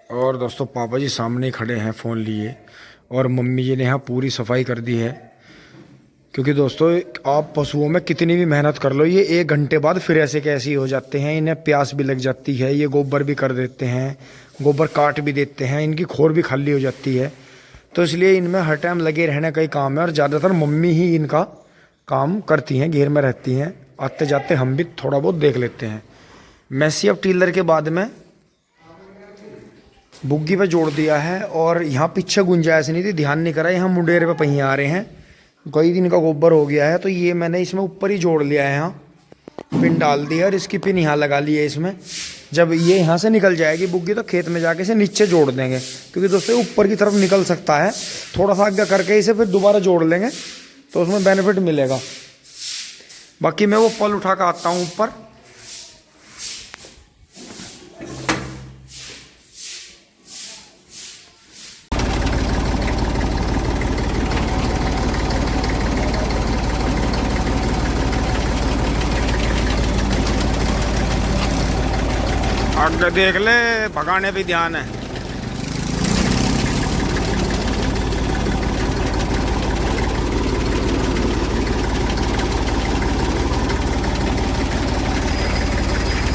और दोस्तों पापा जी सामने ही खड़े हैं फ़ोन लिए। और मम्मी जी ने यहाँ पूरी सफाई कर दी है। क्योंकि दोस्तों आप पशुओं में कितनी भी मेहनत कर लो, ये 1 घंटे बाद फिर ऐसे कैसे ही हो जाते हैं। इन्हें प्यास भी लग जाती है, ये गोबर भी कर देते हैं, गोबर काट भी देते हैं, इनकी खोर भी खाली हो जाती है। तो इसलिए इनमें हर टाइम लगे रहने का ही काम है। और ज़्यादातर मम्मी ही इनका काम करती हैं, घेर में रहती हैं। आते जाते हम भी थोड़ा बहुत देख लेते हैं। मैसी अब टीलर के बाद में बुग्गी पे जोड़ दिया है। और यहाँ पीछे गुंजाइश नहीं थी, ध्यान नहीं करा, यहाँ मुंडेर पे पहिए आ रहे हैं। कई दिन का गोबर हो गया है, तो ये मैंने इसमें ऊपर ही जोड़ लिया है। यहाँ पिन डाल दी है और इसकी पिन यहाँ लगा ली है इसमें। जब ये यहाँ से निकल जाएगी बुग्गी तो खेत में जाके इसे नीचे जोड़ देंगे, क्योंकि दोस्तों ऊपर की तरफ निकल सकता है। थोड़ा सा आगे करके इसे फिर दोबारा जोड़ लेंगे तो उसमें बेनिफिट मिलेगा। बाकी मैं वो पल उठा कर आता हूँ ऊपर। आगे देख ले, भगाने भी ध्यान है।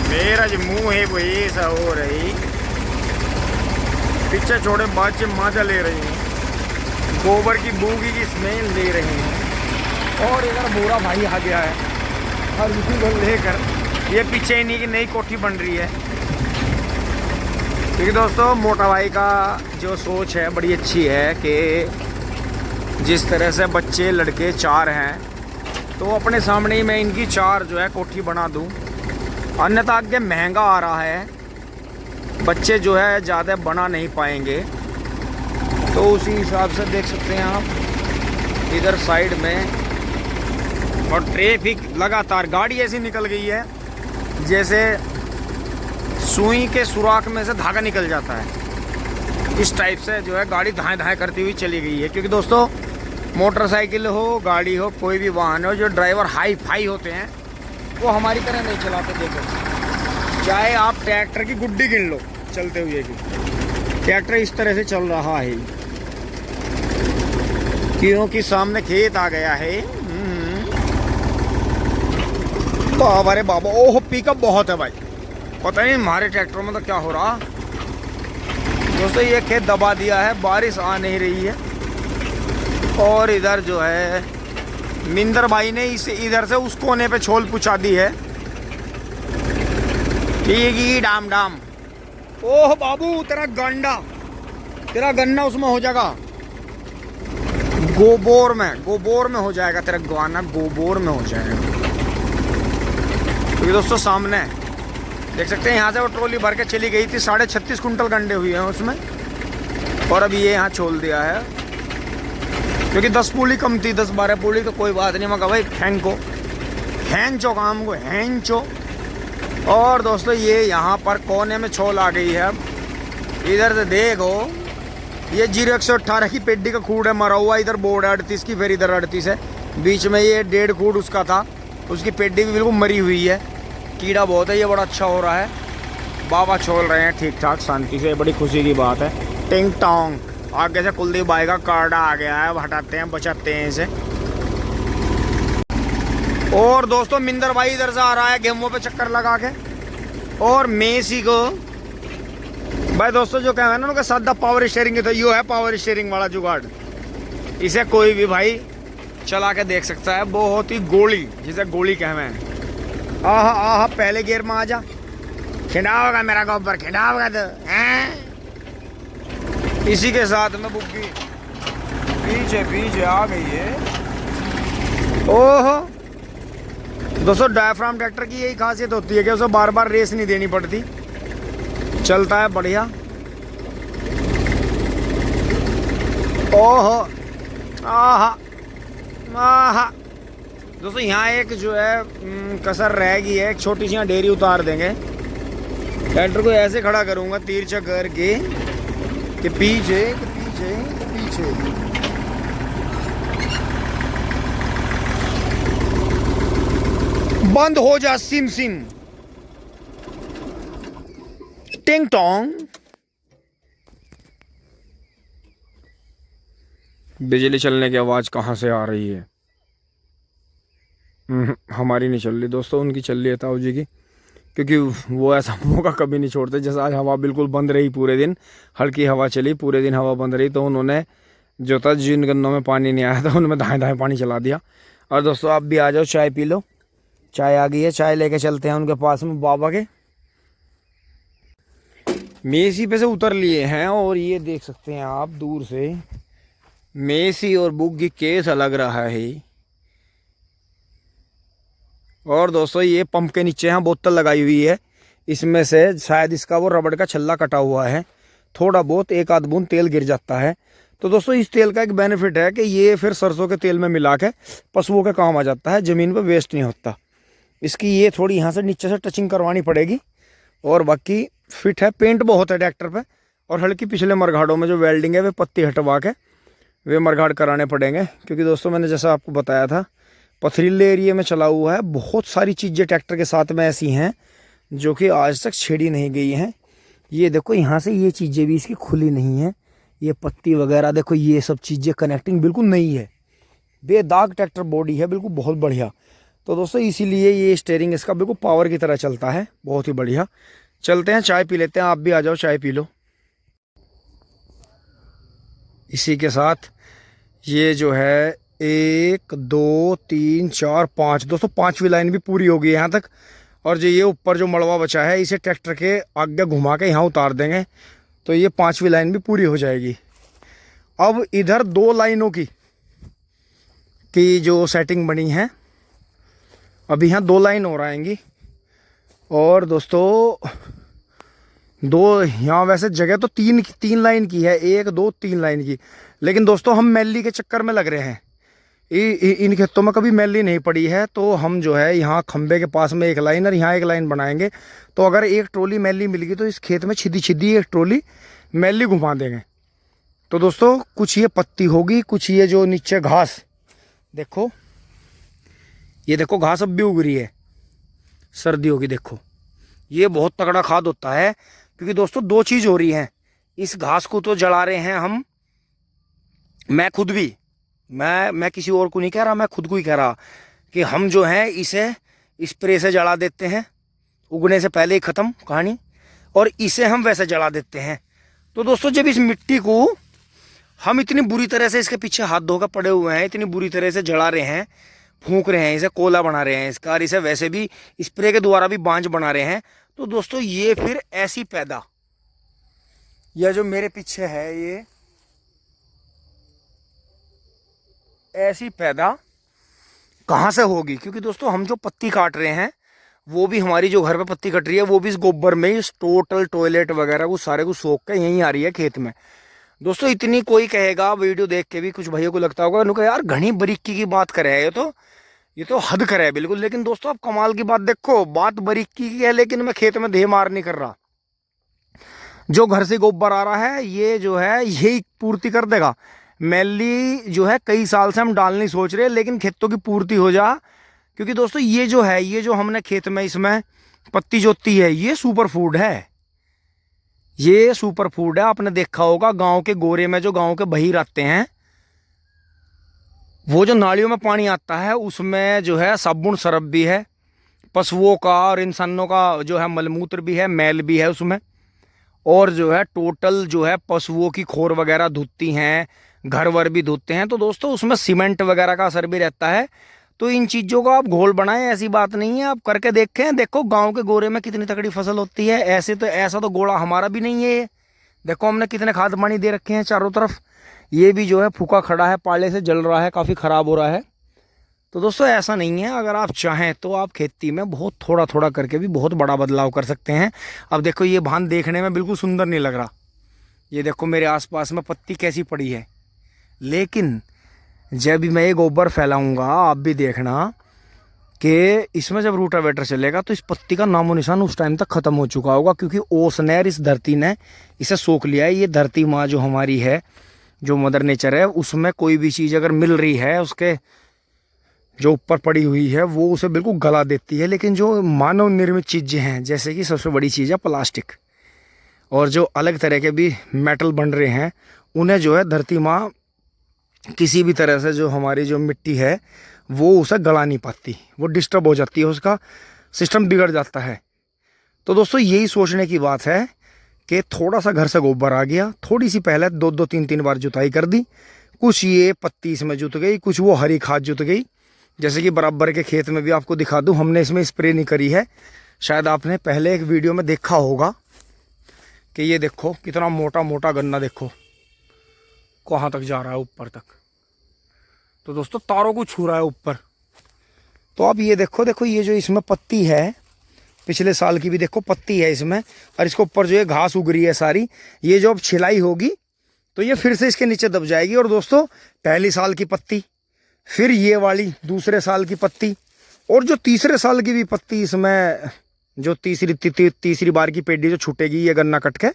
मेरा जो मुंह है वो ऐसा हो रही, पीछे छोड़े बच्चे मजा ले रही हैं, गोबर की बूगी की स्मेल ले रही हैं। और इधर बुरा भाई आ गया है और उसी को लेकर ये पीछे इन्हीं की नई कोठी बन रही है। क्योंकि दोस्तों मोटा भाई का जो सोच है बड़ी अच्छी है कि जिस तरह से बच्चे लड़के 4 हैं तो अपने सामने ही मैं इनकी 4 जो है कोठी बना दूं। अन्यथा आगे महंगा आ रहा है, बच्चे जो है ज़्यादा बना नहीं पाएंगे। तो उसी हिसाब से देख सकते हैं आप इधर साइड में। और ट्रैफिक लगातार, गाड़ी ऐसी निकल गई है जैसे सुई के सुराख में से धागा निकल जाता है। इस टाइप से जो है गाड़ी धाएं धाएं करती हुई चली गई है। क्योंकि दोस्तों मोटरसाइकिल हो, गाड़ी हो, कोई भी वाहन हो, जो ड्राइवर हाई फाई होते हैं वो हमारी तरह नहीं चलाते। देखो, चाहे आप ट्रैक्टर की गुड्डी गिन लो चलते हुए की, ट्रैक्टर इस तरह से चल रहा है क्योंकि सामने खेत आ गया है। बाबा रे बाबा, ओह पिकअप बहुत है भाई। पता नहीं हमारे ट्रैक्टर में तो क्या हो रहा। दोस्तों ये खेत दबा दिया है, बारिश आ नहीं रही है। और इधर जो है मिंदर भाई ने इसे इधर से उस कोने पे छोल पुछा दी है। ठीक ही डाम डाम। ओह बाबू, तेरा गंडा, तेरा गन्ना उसमें हो जाएगा, गोबोर में हो जाएगा तेरा गवाना, गोबोर में हो जाएगा। क्योंकि दोस्तों सामने देख सकते हैं यहाँ से वो ट्रॉली भर के चली गई थी। 36.5 कुंटल गंडे हुए हैं उसमें। और अभी ये यहाँ छोड़ दिया है क्योंकि 10 पूली कम थी, 10-12 पूली तो कोई बात नहीं। मगर भाई हैंचो काम को हैंचो। और दोस्तों ये यहाँ पर कोने में छोल आ गई है। अब इधर से देखो, ये 0-118 की पेड्डी का खूड है मरा हुआ। इधर बोर्ड है 38 की, फिर इधर 38 है। बीच में ये 1.5 खूड उसका था, उसकी पेड्डी भी बिल्कुल मरी हुई है। कीड़ा बहुत है, ये बड़ा अच्छा हो रहा है। बाबा छोल रहे हैं ठीक ठाक शांति से, बड़ी खुशी की बात है। टिंग टोंग, आगे से कुलदीप भाई का कार्डा आ गया है, हटाते हैं बचाते हैं इसे। और दोस्तों मिंदर भाई इधर से आ रहा है गेमों पे चक्कर लगा के। और मेसी को भाई दोस्तों जो कहना है ना उनका सादा पावर स्टीयरिंग तो यो है पावर स्टीयरिंग वाला जुगाड़। इसे कोई भी भाई चला के देख सकता है। बहुत ही गोली, जिसे गोली कहवे हैं। आहा आहा, पहले गियर में आ जा, खिंडाओगा मेरा गोबर, खिंडाओगा तो हैं। इसी के साथ में बुग्गी पीछे पीछे आ गई है। ओहो दोस्तों, डायफ्राम ट्रैक्टर की यही खासियत होती है कि उसे बार बार रेस नहीं देनी पड़ती, चलता है बढ़िया। ओहो आहा आहा। दोस्तों यहाँ एक जो है कसर रह गई है, एक छोटी सी यहाँ डेरी उतार देंगे। ट्रैक्टर को ऐसे खड़ा करूँगा तिरछा करके कि पीछे पीछे पीछे। बंद हो जा सिम सिम, टिंग टोंग। बिजली चलने की आवाज़ कहाँ से आ रही है? हमारी नहीं चल रही दोस्तों, उनकी चल रही है ताऊ जी की, क्योंकि वो ऐसा मौका कभी नहीं छोड़ते। जैसे आज हवा बिल्कुल बंद रही पूरे दिन, हल्की हवा चली, पूरे दिन हवा बंद रही, तो उन्होंने जो था जिन गन्नों में पानी नहीं आया था उनमें दाएँ दाएँ पानी चला दिया। और दोस्तों आप भी आ जाओ, चाय पी लो, चाय आ गई है, चाय लेके चलते हैं उनके पास में बाबा के। मेसी पे से उतर लिए हैं और ये देख सकते हैं आप दूर से मेसी और बुग्गी कैसा लग रहा है। और दोस्तों ये पंप के नीचे यहाँ बोतल लगाई हुई है, इसमें से शायद इसका वो रबड़ का छल्ला कटा हुआ है, थोड़ा बहुत एक आध बूंद तेल गिर जाता है। तो दोस्तों इस तेल का एक बेनिफिट है कि ये फिर सरसों के तेल में मिला के पशुओं के काम आ जाता है, ज़मीन पर वेस्ट नहीं होता। इसकी ये थोड़ी यहाँ से नीचे से टचिंग करवानी पड़ेगी और बाकी फिट है। पेंट बहुत है ट्रैक्टर पे, और हल्की पिछले मरघाड़ों में जो वेल्डिंग है वे पत्ती हटवा के वे मरघाड़ कराने पड़ेंगे, क्योंकि दोस्तों मैंने जैसा आपको बताया था पथरीले एरिया में चला हुआ है। बहुत सारी चीज़ें ट्रैक्टर के साथ में ऐसी हैं जो कि आज तक छेड़ी नहीं गई हैं। ये देखो यहाँ से ये चीज़ें भी इसकी खुली नहीं है, ये पत्ती वगैरह देखो, ये सब चीज़ें कनेक्टिंग बिल्कुल नई है, बेदाग ट्रैक्टर बॉडी है बिल्कुल, बहुत बढ़िया। तो दोस्तों इसीलिए ये स्टीयरिंग इसका बिल्कुल पावर की तरह चलता है, बहुत ही बढ़िया। चलते हैं चाय पी लेते हैं, आप भी आ जाओ चाय पी लो। इसी के साथ ये जो है 1 2 3 4 5 दोस्तों 5वीं लाइन भी पूरी हो गई यहाँ तक। और जो ये ऊपर जो मड़वा बचा है इसे ट्रैक्टर के आगे घुमा के यहाँ उतार देंगे, तो ये 5वीं लाइन भी पूरी हो जाएगी। अब इधर 2 लाइनों की जो सेटिंग बनी है, अभी यहाँ 2 लाइन और आएंगी। और दोस्तों 2 यहाँ वैसे जगह तो 3 लाइन की है, 1 2 3 लाइन की, लेकिन दोस्तों हम मैली के चक्कर में लग रहे हैं। इन खेतों में कभी मैली नहीं पड़ी है, तो हम जो है यहाँ खंबे के पास में 1 लाइन और यहाँ 1 लाइन बनाएंगे। तो अगर 1 ट्रॉली मैली मिल गई तो इस खेत में छिदी 1 ट्रॉली मैली घुमा देंगे। तो दोस्तों कुछ ये पत्ती होगी, कुछ ये जो नीचे घास देखो, ये देखो घास अब भी उग रही है सर्दियों की, देखो ये बहुत तगड़ा खाद होता है। क्योंकि दोस्तों 2 चीज़ हो रही हैं, इस घास को तो जला रहे हैं हम, मैं खुद भी, मैं किसी और को नहीं कह रहा, मैं खुद को ही कह रहा कि हम जो है इसे स्प्रे से जला देते हैं, उगने से पहले ही ख़त्म कहानी, और इसे हम वैसे जला देते हैं। तो दोस्तों जब इस मिट्टी को हम इतनी बुरी तरह से इसके पीछे हाथ धोकर पड़े हुए हैं, इतनी बुरी तरह से जला रहे हैं, फूंक रहे हैं, इसे कोला बना रहे हैं इसका, और इसे वैसे भी स्प्रे के द्वारा भी बांझ बना रहे हैं, तो दोस्तों ये फिर ऐसी पैदा, यह जो मेरे पीछे है ये ऐसी पैदा कहाँ से होगी? क्योंकि दोस्तों हम जो पत्ती काट रहे हैं वो भी हमारी जो घर पे पत्ती कट रही है वो भी इस गोबर में, इस टोटल टॉयलेट वगैरह को सारे को सोख के यहीं आ रही है खेत में। दोस्तों इतनी कोई कहेगा वीडियो देख के भी, कुछ भाइयों को लगता होगा उनको यार घनी बारीकी की बात करे है, ये तो हद करे है बिल्कुल। लेकिन दोस्तों आप कमाल की बात देखो, बात बारीकी की है लेकिन मैं खेत में देह मार नहीं कर रहा। जो घर से गोबर आ रहा है ये जो है यही पूर्ति कर देगा। मैली जो है कई साल से हम डालने सोच रहे हैं, लेकिन खेतों की पूर्ति हो जा। क्योंकि दोस्तों ये जो है, ये जो हमने खेत में इसमें पत्ती जोती है, ये सुपर फूड है, ये सुपर फूड है। आपने देखा होगा गांव के गोरे में जो गांव के बहीर आते हैं, वो जो नालियों में पानी आता है उसमें जो है साबुन सरफ भी है, पशुओं का और इंसानों का जो है मलमूत्र भी है, मैल भी है उसमें, और जो है टोटल जो है पशुओं की खोर वगैरह धुलती हैं, घर वर भी धुलते हैं। तो दोस्तों उसमें सीमेंट वगैरह का असर भी रहता है। तो इन चीज़ों का आप घोल बनाएं, ऐसी बात नहीं है, आप करके देखें। देखो गांव के गोरे में कितनी तगड़ी फसल होती है। ऐसा तो गोड़ा हमारा भी नहीं है। देखो हमने कितने खाद पानी दे रखे हैं चारों तरफ, ये भी जो है फूका खड़ा है, पाले से जल रहा है, काफ़ी ख़राब हो रहा है। तो दोस्तों ऐसा नहीं है, अगर आप चाहें तो आप खेती में बहुत थोड़ा थोड़ा करके भी बहुत बड़ा बदलाव कर सकते हैं। अब देखो ये भान देखने में बिल्कुल सुंदर नहीं लग रहा, ये देखो मेरे आसपास में पत्ती कैसी पड़ी है, लेकिन जब भी मैं ये गोबर फैलाऊंगा आप भी देखना कि इसमें जब रूटावेटर चलेगा तो इस पत्ती का नामो निशान उस टाइम तक ख़त्म हो चुका होगा, क्योंकि ओस ने, इस धरती ने इसे सोख लिया है। ये धरती माँ जो हमारी है, जो मदर नेचर है, उसमें कोई भी चीज़ अगर मिल रही है उसके जो ऊपर पड़ी हुई है वो उसे बिल्कुल गला देती है। लेकिन जो मानव निर्मित चीज़ें हैं, जैसे कि सबसे बड़ी चीज़ है प्लास्टिक, और जो अलग तरह के भी मेटल बन रहे हैं, उन्हें जो है धरती माँ किसी भी तरह से जो हमारी जो मिट्टी है वो उसे गला नहीं पाती, वो डिस्टर्ब हो जाती है, उसका सिस्टम बिगड़ जाता है। तो दोस्तों यही सोचने की बात है कि थोड़ा सा घर से गोबर आ गया, थोड़ी सी पहले 2-2 3-3 बार जुताई कर दी, कुछ ये पत्ती इसमें जुत गई, कुछ वो हरी खाद जुत गई। जैसे कि बराबर के खेत में भी आपको दिखा दूं, हमने इसमें स्प्रे नहीं करी है, शायद आपने पहले एक वीडियो में देखा होगा कि ये देखो कितना मोटा मोटा गन्ना, देखो कहाँ तक जा रहा है, ऊपर तक। तो दोस्तों तारों को छू रहा है ऊपर। तो अब ये देखो, देखो ये जो इसमें पत्ती है, पिछले साल की भी देखो पत्ती है इसमें, और इसके ऊपर जो है घास उग रही है सारी, ये जो अब छिलाई होगी तो ये फिर से इसके नीचे दब जाएगी। और दोस्तों पहली साल की पत्ती, फिर ये वाली दूसरे साल की पत्ती, और जो तीसरे साल की भी पत्ती इसमें, जो तीसरी बार की पेडी जो छूटेगी ये गन्ना कट के,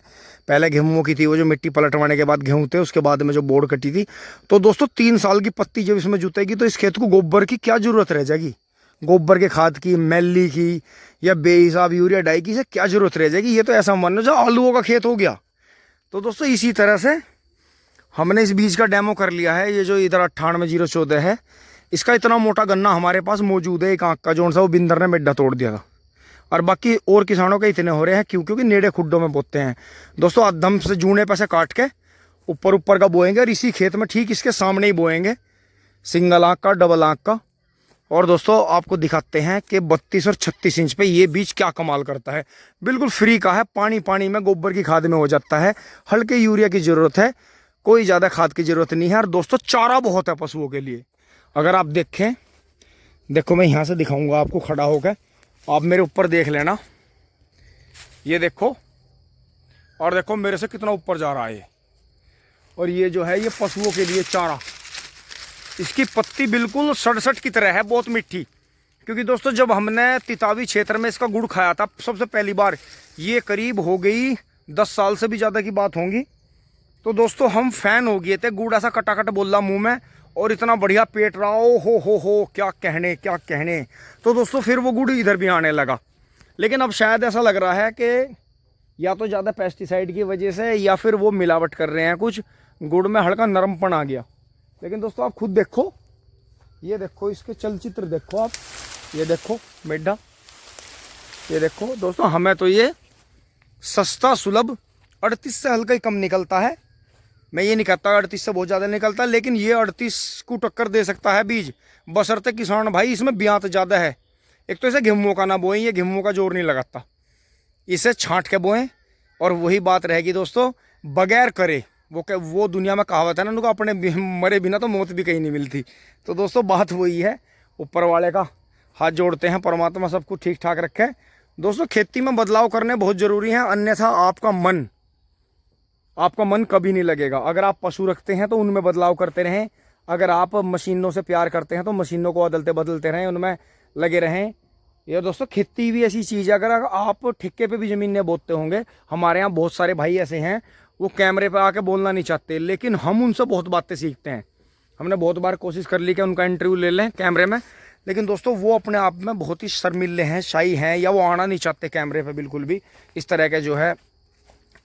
पहले गेहूं की थी, वो जो मिट्टी पलटवाने के बाद गेहूं थे, उसके बाद में जो बोर्ड कटी थी। तो दोस्तों 3 साल की पत्ती जब इसमें जुतेगी तो इस खेत को गोबर की क्या जरूरत रह जाएगी, गोबर के खाद की, मैली की, या बेहिसाब यूरिया डाई की, से क्या जरूरत रह जाएगी। ये तो ऐसा मान लो जो आलूओं का खेत हो गया। तो दोस्तों इसी तरह से हमने इस बीज का डेमो कर लिया है। ये जो इधर 98-014 है, इसका इतना मोटा गन्ना हमारे पास मौजूद है, एक आँख का, जो सा वो बिंदर ने मिड्डा तोड़ दिया था। और बाकी और किसानों के इतने हो रहे हैं, क्योंकि नेड़े खुड्डों में बोते हैं। दोस्तों अधम से जूने पे से काट के ऊपर ऊपर का बोएंगे, और इसी खेत में ठीक इसके सामने ही बोएंगे, सिंगल आँख का, डबल आँख का। और दोस्तों आपको दिखाते हैं कि 32 और 36 इंच पे ये बीज क्या कमाल करता है। बिल्कुल फ्री का है, पानी पानी में, गोबर की खाद में हो जाता है। हल्के यूरिया की ज़रूरत है, कोई ज़्यादा खाद की ज़रूरत नहीं है। और दोस्तों चारा बहुत है पशुओं के लिए। अगर आप देखें, देखो मैं यहाँ से दिखाऊंगा आपको खड़ा होकर, आप मेरे ऊपर देख लेना, ये देखो, और देखो मेरे से कितना ऊपर जा रहा है। और ये जो है ये पशुओं के लिए चारा। इसकी पत्ती बिल्कुल सड़सठ की तरह है, बहुत मीठी। क्योंकि दोस्तों जब हमने तितावी क्षेत्र में इसका गुड़ खाया था सबसे पहली बार, ये करीब हो गई 10 साल से भी ज़्यादा की बात होंगी। तो दोस्तों हम फैन हो गए थे, गुड़ ऐसा कटाकट बोल रहा मुँह में, और इतना बढ़िया पेट रहा, ओ हो क्या कहने क्या कहने। तो दोस्तों फिर वो गुड़ इधर भी आने लगा। लेकिन अब शायद ऐसा लग रहा है कि या तो ज़्यादा पेस्टिसाइड की वजह से, या फिर वो मिलावट कर रहे हैं कुछ, गुड़ में हल्का नरमपन आ गया। लेकिन दोस्तों आप खुद देखो, ये देखो इसके चलचित्र देखो आप, ये देखो मेढा, ये देखो दोस्तों। हमें तो ये सस्ता सुलभ 38 से हल्का ही कम निकलता है। मैं ये नहीं कहता 38 से बहुत ज़्यादा निकलता, लेकिन ये 38 को टक्कर दे सकता है बीज, बशर्ते किसान भाई इसमें ब्यात ज़्यादा है। एक तो इसे गेहूं का ना बोएं, ये गेहूं का जोर नहीं लगाता, इसे छांट के बोएं। और वही बात रहेगी दोस्तों, बगैर करे, वो दुनिया में कहावत है ना, उनको अपने मरे बिना तो मौत भी कहीं नहीं मिलती। तो दोस्तों बात वही है, ऊपर वाले का हाथ जोड़ते हैं, परमात्मा सब कुछ ठीक ठाक रखे। दोस्तों खेती में बदलाव करने बहुत ज़रूरी है, अन्यथा आपका मन कभी नहीं लगेगा। अगर आप पशु रखते हैं तो उनमें बदलाव करते रहें, अगर आप मशीनों से प्यार करते हैं तो मशीनों को बदलते बदलते रहें, उनमें लगे रहें। ये दोस्तों खेती भी ऐसी चीज़ है, अगर आप ठेके पे भी ज़मीनें बोते होंगे, हमारे यहाँ बहुत सारे भाई ऐसे हैं, वो कैमरे पे आके बोलना नहीं चाहते, लेकिन हम उनसे बहुत बातें सीखते हैं। हमने बहुत बार कोशिश कर ली कि उनका इंटरव्यू ले लें कैमरे में, लेकिन दोस्तों वो अपने आप में बहुत ही शर्मिले हैं, शाई हैं, या वो आना नहीं चाहते कैमरे पे बिल्कुल भी, इस तरह के जो है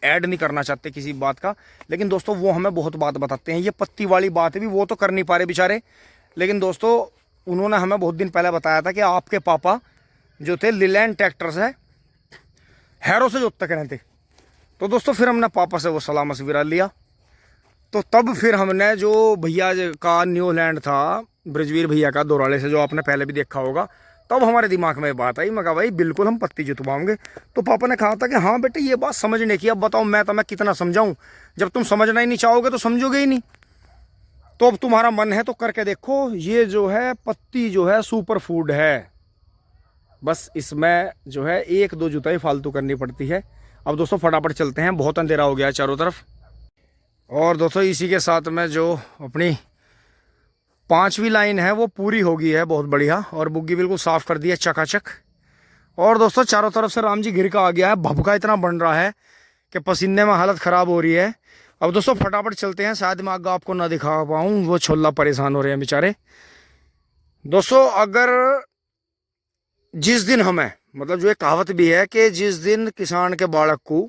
ऐड नहीं करना चाहते किसी बात का। लेकिन दोस्तों वो हमें बहुत बात बताते हैं। ये पत्ती वाली बात भी वो तो कर नहीं पा रहे बेचारे, लेकिन दोस्तों उन्होंने हमें बहुत दिन पहले बताया था कि आपके पापा जो थे लीलैंड ट्रैक्टर से हैरों से जोतते रहते। तो दोस्तों फिर हमने पापा से वो सलाह मशविरा लिया, तो तब फिर हमने जो भैया का न्यूलैंड था, ब्रजवीर भैया का दोराले से, जो आपने पहले भी देखा होगा, तब हमारे दिमाग में बात आई। मैं कहा भाई बिल्कुल हम पत्ती जुतवाओगे। तो पापा ने कहा था कि हाँ बेटे ये बात समझने की, अब बताओ मैं तुम्हें कितना समझाऊं, जब तुम समझना ही नहीं चाहोगे तो समझोगे ही नहीं। तो अब तुम्हारा मन है तो करके देखो। ये जो है पत्ती जो है सुपर फूड है, बस इसमें जो है 1-2 जुताई फालतू करनी पड़ती है। अब दोस्तों फटाफट चलते हैं, बहुत अंधेरा हो गया चारों तरफ। और दोस्तों इसी के साथ में जो अपनी 5वीं लाइन है वो पूरी हो गई है, बहुत बढ़िया। और बुग्गी बिल्कुल साफ़ कर दी है चकाचक। और दोस्तों चारों तरफ से राम जी घिर का आ गया है, भभका इतना बन रहा है कि पसीने में हालत ख़राब हो रही है। अब दोस्तों फटाफट चलते हैं, शायद मैं आगे आपको ना दिखा पाऊँ, वो छोला परेशान हो रहे हैं बेचारे। दोस्तों अगर जिस दिन हमें, मतलब जो एक कहावत भी है कि जिस दिन किसान के बालक को,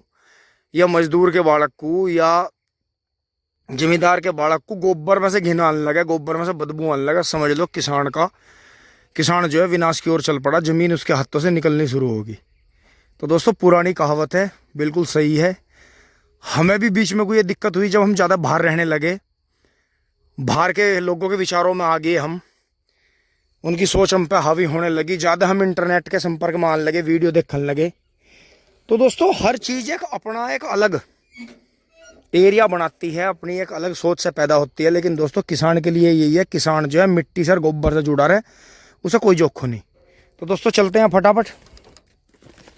या मजदूर के बालक को, या जमींदार के बालक को गोबर में से घिन आने लगा, गोबर में से बदबू आने लगा, समझ लो किसान जो है विनाश की ओर चल पड़ा, ज़मीन उसके हाथों से निकलनी शुरू होगी। तो दोस्तों पुरानी कहावत है, बिल्कुल सही है। हमें भी बीच में कोई ये दिक्कत हुई जब हम ज़्यादा बाहर रहने लगे, बाहर के लोगों के विचारों में आ गए हम, उनकी सोच हम पे हावी होने लगी, ज़्यादा हम इंटरनेट के संपर्क में आने लगे, वीडियो देखने लगे। तो दोस्तों हर चीज़ एक अपना एक अलग एरिया बनाती है, अपनी एक अलग सोच से पैदा होती है। लेकिन दोस्तों किसान के लिए यही है, किसान जो है मिट्टी से गोबर से जुड़ा रहे, उसे कोई जोखिम नहीं। तो दोस्तों चलते हैं फटाफट,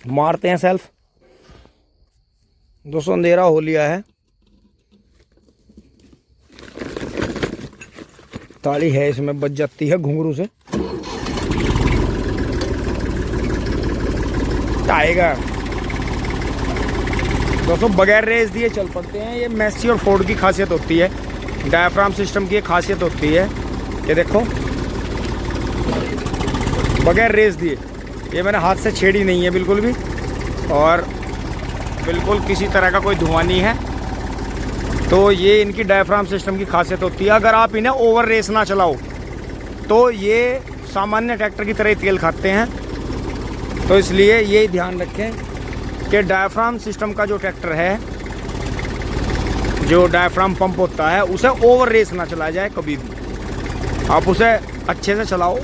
मारते हैं सेल्फ। दोस्तों अंधेरा हो लिया है, ताली है इसमें बज जाती है घुंघरू से। टाइगर दोस्तों बगैर रेस दिए चल पड़ते हैं। ये मेसी और फोर्ड की खासियत होती है, डायफ्राम सिस्टम की एक खासियत होती है। ये देखो बगैर रेस दिए, ये मैंने हाथ से छेड़ी नहीं है बिल्कुल भी, और बिल्कुल किसी तरह का कोई धुआं नहीं है। तो ये इनकी डायफ्राम सिस्टम की खासियत होती है। अगर आप इन्हें ओवर रेस ना चलाओ तो ये सामान्य ट्रैक्टर की तरह ही तेल खाते हैं। तो इसलिए ये ध्यान रखें कि डायफ्राम सिस्टम का जो ट्रैक्टर है, जो डायफ्राम पंप होता है, उसे ओवर रेस ना चलाया जाए कभी भी। आप उसे अच्छे से चलाओ,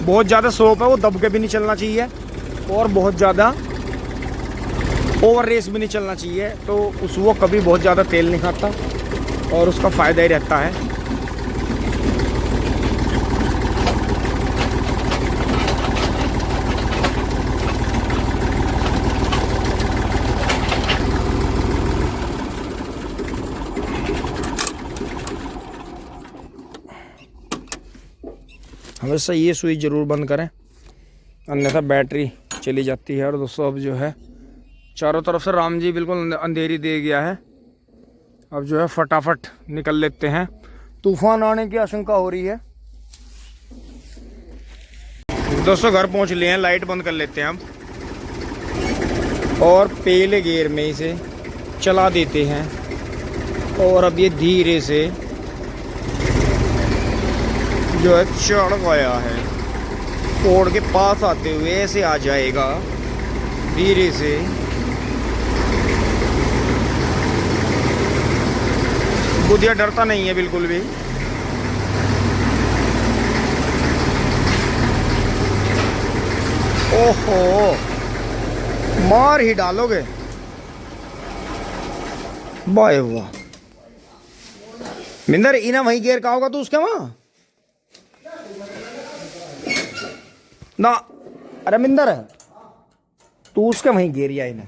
बहुत ज़्यादा स्लोप है वो दब के भी नहीं चलना चाहिए, और बहुत ज़्यादा ओवर रेस भी नहीं चलना चाहिए। तो वो कभी बहुत ज़्यादा तेल नहीं खाता और उसका फ़ायदा ही रहता है। हमेशा ये स्विच ज़रूर बंद करें, अन्यथा बैटरी चली जाती है। और दोस्तों अब जो है चारों तरफ से राम जी बिल्कुल अंधेरी दे गया है। अब जो है फटाफट निकल लेते हैं, तूफान आने की आशंका हो रही है। दोस्तों घर पहुंच लिए हैं, लाइट बंद कर लेते हैं हम, और पहले गियर में इसे चला देते हैं। और अब ये धीरे से जो है चढ़ गया है, फोर्ड के पास आते हुए ऐसे आ जाएगा धीरे से। बुधिया डरता नहीं है बिल्कुल भी। ओहो मार ही डालोगे, वाह वाह। मिंदर इना वही गियर का होगा तू उसके वहां ना, अरे मिंदर तू उसके वहीं गिर या इन्हें।